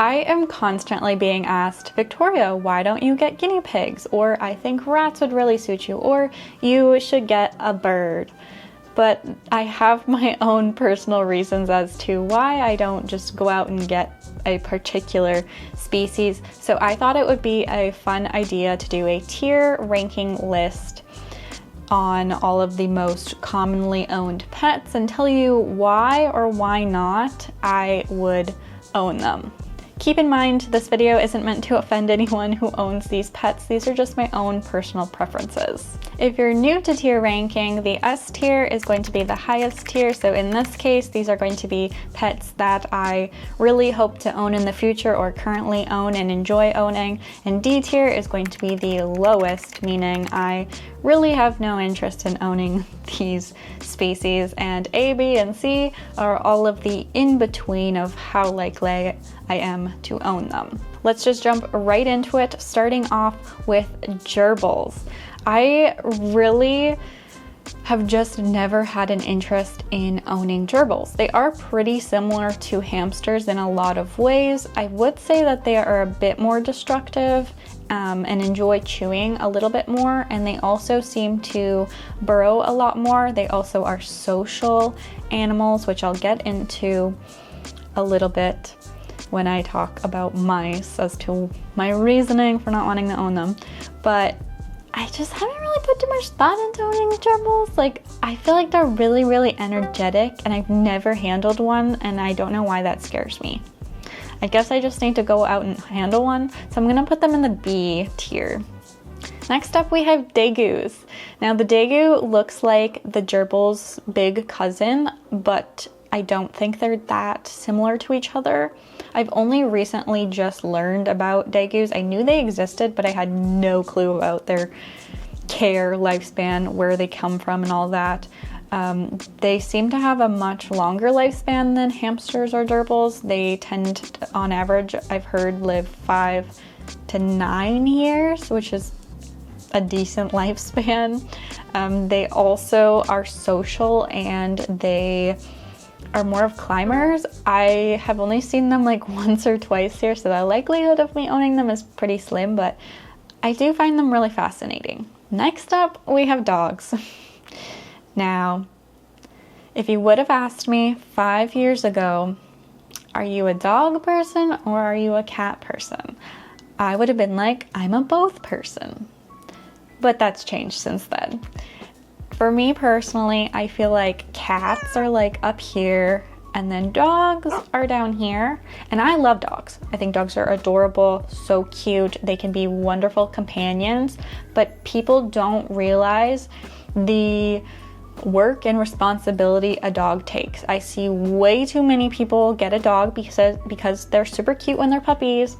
I am constantly being asked, Victoria, why don't you get guinea pigs? Or I think rats would really suit you, or you should get a bird. But I have my own personal reasons as to why I don't just go out and get a particular species. So I thought it would be a fun idea to do a tier ranking list on all of the most commonly owned pets and tell you why or why not I would own them. Keep in mind, this video isn't meant to offend anyone who owns these pets. These are just my own personal preferences. If you're new to tier ranking, the S tier is going to be the highest tier. So in this case, these are going to be pets that I really hope to own in the future or currently own and enjoy owning. And D tier is going to be the lowest, meaning I really have no interest in owning these species. And A, B, and C are all of the in-between of how likely I am to own them. Let's just jump right into it, starting off with gerbils. I really have just never had an interest in owning gerbils. They are pretty similar to hamsters in a lot of ways. I would say that they are a bit more destructive and enjoy chewing a little bit more, and they also seem to burrow a lot more. They also are social animals, which I'll get into a little bit when I talk about mice as to my reasoning for not wanting to own them. But I just haven't really put too much thought into owning gerbils. Like, I feel like they're really, really energetic, and I've never handled one, and I don't know why that scares me. I guess I just need to go out and handle one, so I'm gonna put them in the B tier. Next up, we have Degus. Now, the Degu looks like the gerbil's big cousin, but I don't think they're that similar to each other. I've only recently just learned about Degus. I knew they existed, but I had no clue about their care, lifespan, where they come from, and all that. They seem to have a much longer lifespan than hamsters or gerbils. They tend to, on average, I've heard, live 5 to 9 years, which is a decent lifespan. They also are social, and they are more of climbers. I have only seen them like once or twice here, so the likelihood of me owning them is pretty slim, but I do find them really fascinating. Next up, we have dogs. Now, if you would have asked me 5 years ago, are you a dog person or are you a cat person? I would have been like, I'm a both person. But that's changed since then. For me personally, I feel like cats are like up here and then dogs are down here. And I love dogs. I think dogs are adorable, so cute. They can be wonderful companions, but people don't realize the work and responsibility a dog takes. I see way too many people get a dog because they're super cute when they're puppies,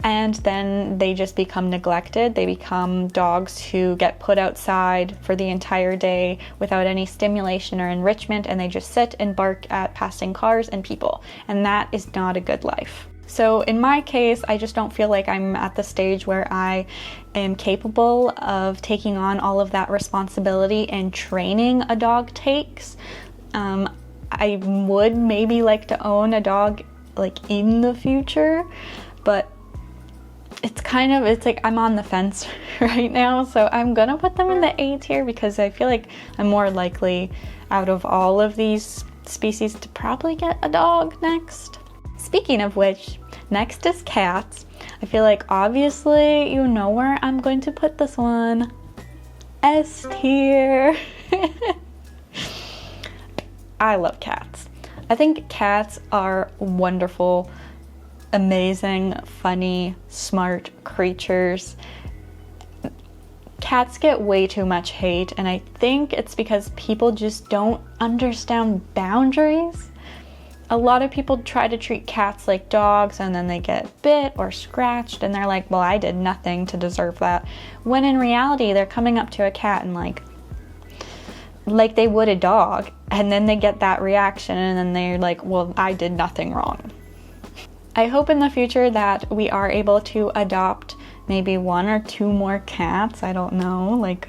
and then they just become neglected. They become dogs who get put outside for the entire day without any stimulation or enrichment, and they just sit and bark at passing cars and people, and that is not a good life. So in my case, I just don't feel like I'm at the stage where I am capable of taking on all of that responsibility and training a dog takes. I would maybe like to own a dog like in the future, but it's like I'm on the fence right now. So I'm gonna put them in the A tier because I feel like I'm more likely out of all of these species to probably get a dog next. Speaking of which, next is cats. I feel like obviously you know where I'm going to put this one. S tier. I love cats. I think cats are wonderful, amazing, funny, smart creatures. Cats get way too much hate, and I think it's because people just don't understand boundaries. A lot of people try to treat cats like dogs, and then they get bit or scratched, and they're like, well, I did nothing to deserve that. When in reality, they're coming up to a cat and like they would a dog, and then they get that reaction, and then they're like, well, I did nothing wrong. I hope in the future that we are able to adopt maybe 1 or 2 more cats. I don't know, like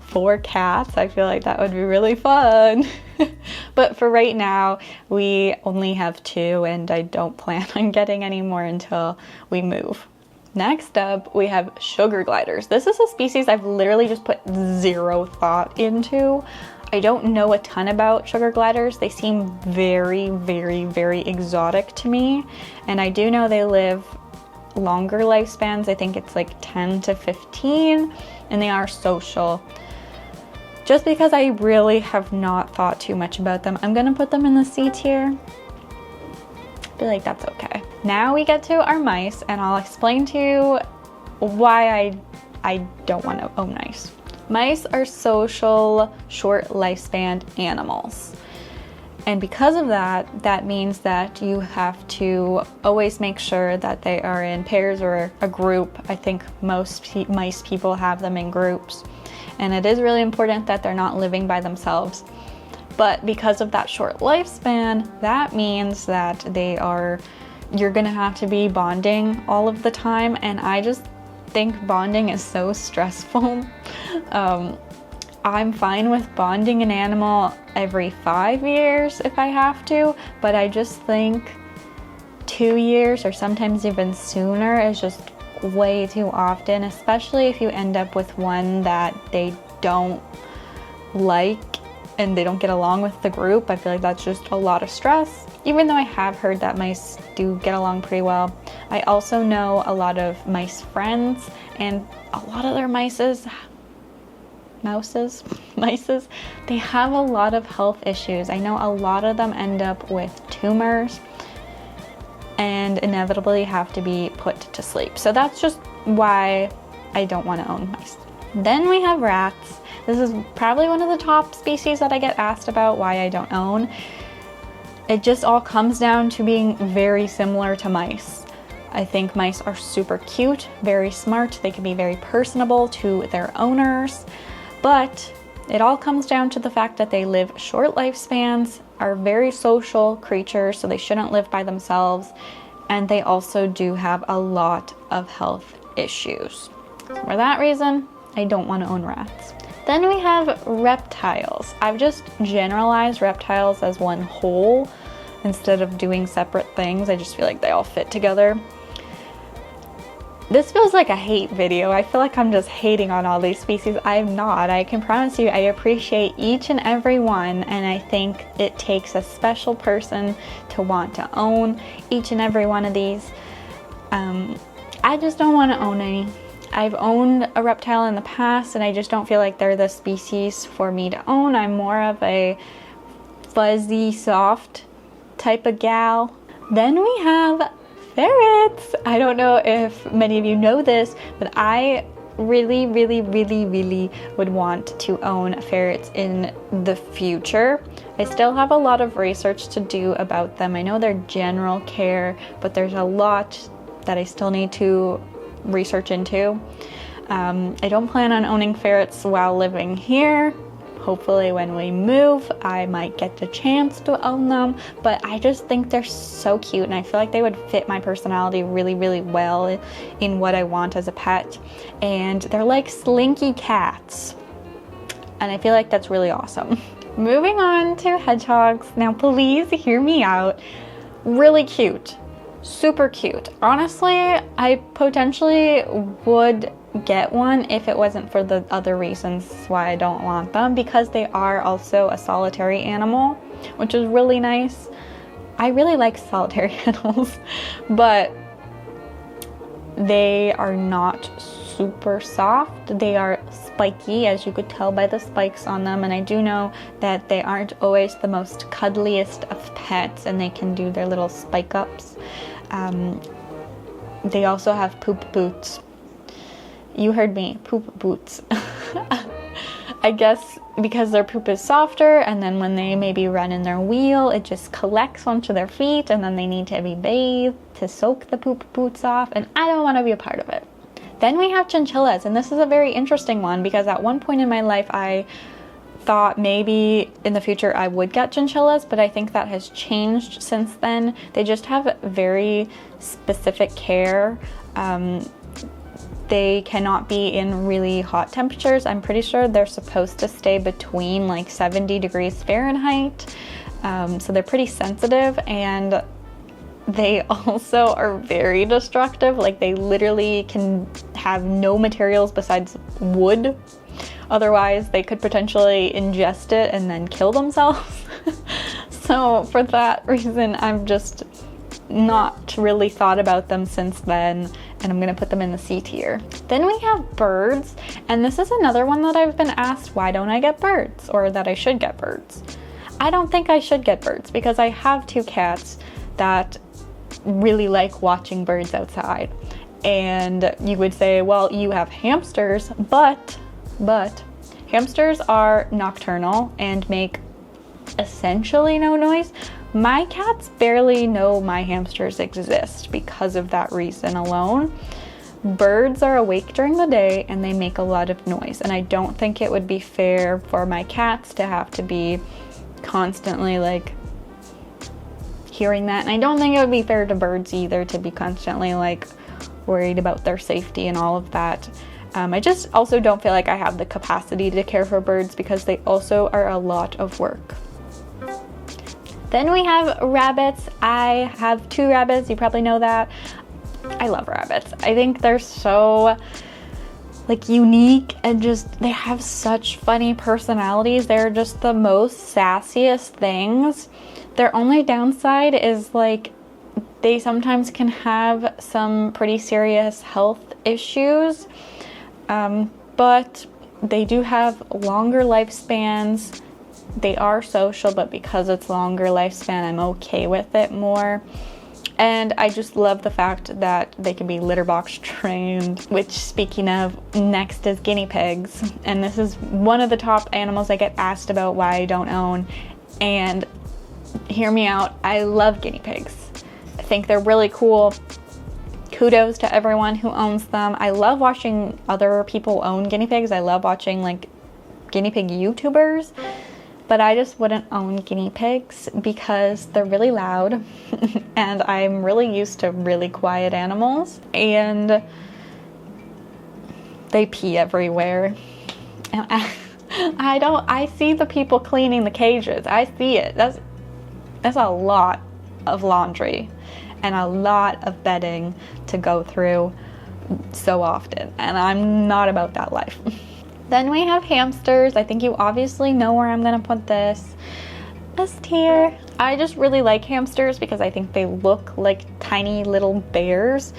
4 cats. I feel like that would be really fun. But for right now, we only have 2, and I don't plan on getting any more until we move. Next up, we have sugar gliders. This is a species I've literally just put 0 thought into. I don't know a ton about sugar gliders. They seem very, very, very exotic to me. And I do know they live longer lifespans. I think it's like 10 to 15, and they are social. Just because I really have not thought too much about them, I'm gonna put them in the C tier. I feel like that's okay. Now we get to our mice, and I'll explain to you why I don't want to own mice. Mice are social, short lifespan animals. And because of that, that means that you have to always make sure that they are in pairs or a group. I think most mice people have them in groups. And it is really important that they're not living by themselves. But because of that short lifespan, that means that you're gonna have to be bonding all of the time. And I just think bonding is so stressful. I'm fine with bonding an animal every 5 years if I have to, but I just think 2 years or sometimes even sooner is just way too often, especially if you end up with one that they don't like and they don't get along with the group. I feel like that's just a lot of stress, even though I have heard that mice do get along pretty well. I also know a lot of mice friends, and a lot of their mices, they have a lot of health issues. I know a lot of them end up with tumors and inevitably have to be put to sleep. So that's just why I don't want to own mice. Then we have rats. This is probably one of the top species that I get asked about why I don't own. It just all comes down to being very similar to mice. I think mice are super cute, very smart. They can be very personable to their owners. But it all comes down to the fact that they live short lifespans, are very social creatures, so they shouldn't live by themselves, and they also do have a lot of health issues. For that reason, I don't want to own rats. Then we have reptiles. I've just generalized reptiles as one whole instead of doing separate things. I just feel like they all fit together. This feels like a hate video. I feel like I'm just hating on all these species. I'm not. I can promise you I appreciate each and every one, and I think it takes a special person to want to own each and every one of these. I just don't want to own any. I've owned a reptile in the past, and I just don't feel like they're the species for me to own. I'm more of a fuzzy, soft type of gal. Then we have ferrets. I don't know if many of you know this, but I really would want to own ferrets in the future. I still have a lot of research to do about them. I know they're general care, but there's a lot that I still need to research into. I don't plan on owning ferrets while living here. Hopefully when we move, I might get the chance to own them, but I just think they're so cute, and I feel like they would fit my personality really well in what I want as a pet. And they're like slinky cats, and I feel like that's really awesome. Moving on to hedgehogs. Now please hear me out. Really cute. Super cute. Honestly, I potentially would get one if it wasn't for the other reasons why I don't want them, because they are also a solitary animal, which is really nice. I really like solitary animals, but they are not super soft. They are spiky, as you could tell by the spikes on them, and I do know that they aren't always the most cuddliest of pets, and they can do their little spike ups. They also have poop boots. You heard me, poop boots. I guess because their poop is softer, and then when they maybe run in their wheel, it just collects onto their feet, and then they need to be bathed to soak the poop boots off, and I don't want to be a part of it. Then we have chinchillas, and this is a very interesting one because at one point in my life I thought maybe in the future I would get chinchillas, but I think that has changed since then. They just have very specific care. They cannot be in really hot temperatures. I'm pretty sure they're supposed to stay between like 70 degrees Fahrenheit. So they're pretty sensitive, and they also are very destructive. Like, they literally can have no materials besides wood. Otherwise, they could potentially ingest it and then kill themselves. So for that reason, I've just not really thought about them since then, and I'm gonna put them in the C tier. Then we have birds, and this is another one that I've been asked, why don't I get birds, or that I should get birds. I don't think I should get birds because I have 2 cats that really like watching birds outside. And you would say, well, you have hamsters, but hamsters are nocturnal and make essentially no noise. My cats barely know my hamsters exist because of that reason alone. Birds are awake during the day and they make a lot of noise, and I don't think it would be fair for my cats to have to be constantly like hearing that. And I don't think it would be fair to birds either to be constantly like worried about their safety and all of that. I just also don't feel like I have the capacity to care for birds because they also are a lot of work. Then we have rabbits. I have 2 rabbits, you probably know that. I love rabbits. I think they're so like unique and just they have such funny personalities. They're just the most sassiest things. Their only downside is like they sometimes can have some pretty serious health issues, but they do have longer lifespans. They are social, but because it's longer lifespan, I'm okay with it more. And I just love the fact that they can be litter box trained, which, speaking of, next is guinea pigs. And this is one of the top animals I get asked about why I don't own. And hear me out, I love guinea pigs. I think they're really cool. Kudos to everyone who owns them. I love watching other people own guinea pigs. I love watching like guinea pig YouTubers. But I just wouldn't own guinea pigs because they're really loud and I'm really used to really quiet animals, and they pee everywhere. And I see the people cleaning the cages. I see it. That's a lot of laundry and a lot of bedding to go through so often, and I'm not about that life. Then we have hamsters. I think you obviously know where I'm gonna put this tier. I just really like hamsters because I think they look like tiny little bears,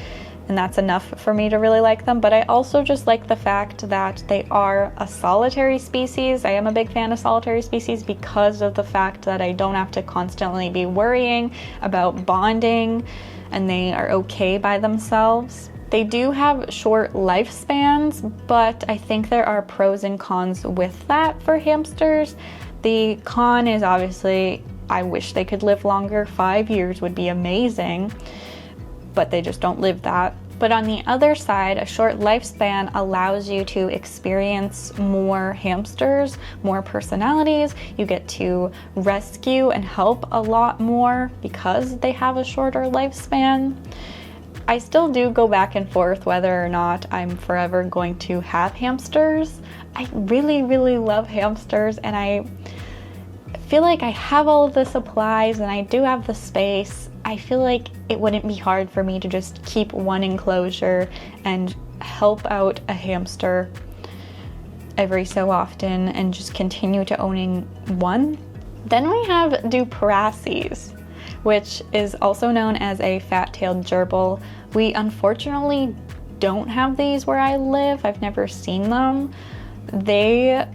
and that's enough for me to really like them. But I also just like the fact that they are a solitary species. I am a big fan of solitary species because of the fact that I don't have to constantly be worrying about bonding, and they are okay by themselves. They do have short lifespans, but I think there are pros and cons with that for hamsters. The con is obviously, I wish they could live longer. 5 years would be amazing, but they just don't live that. But on the other side, a short lifespan allows you to experience more hamsters, more personalities. You get to rescue and help a lot more because they have a shorter lifespan. I still do go back and forth whether or not I'm forever going to have hamsters. I really, really love hamsters, and I feel like I have all of the supplies and I do have the space. I feel like it wouldn't be hard for me to just keep one enclosure and help out a hamster every so often and just continue to owning one. Then we have Duprasis, which is also known as a fat-tailed gerbil. We unfortunately don't have these where I live. I've never seen them. They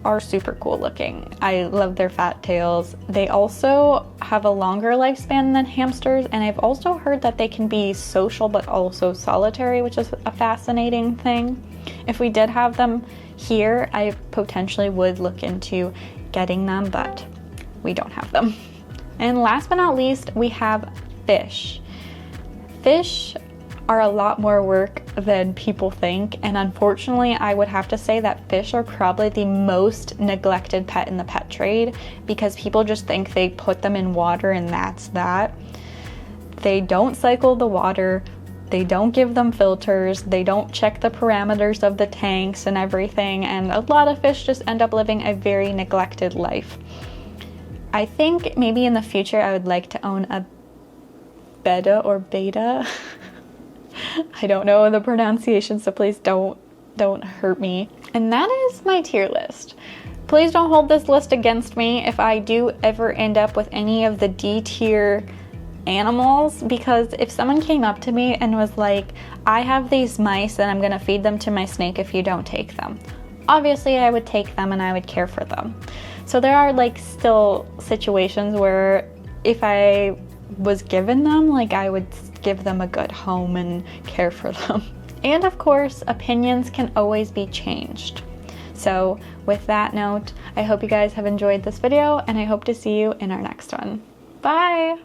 are super cool looking. I love their fat tails. They also have a longer lifespan than hamsters, and I've also heard that they can be social but also solitary, which is a fascinating thing. If we did have them here, I potentially would look into getting them, but we don't have them. And last but not least, we have fish. Fish are a lot more work than people think, and unfortunately I would have to say that fish are probably the most neglected pet in the pet trade because people just think they put them in water and that's that. They don't cycle the water. They don't give them filters, they don't check the parameters of the tanks and everything, and a lot of fish just end up living a very neglected life. I think maybe in the future I would like to own a betta or beta. I don't know the pronunciation, so please don't hurt me. And that is my tier list. Please don't hold this list against me if I do ever end up with any of the D tier animals, because if someone came up to me and was like, I have these mice and I'm gonna feed them to my snake if you don't take them, obviously I would take them and I would care for them. So there are like still situations where if I was given them, like I would give them a good home and care for them. And of course, opinions can always be changed. So with that note, I hope you guys have enjoyed this video and I hope to see you in our next one. Bye!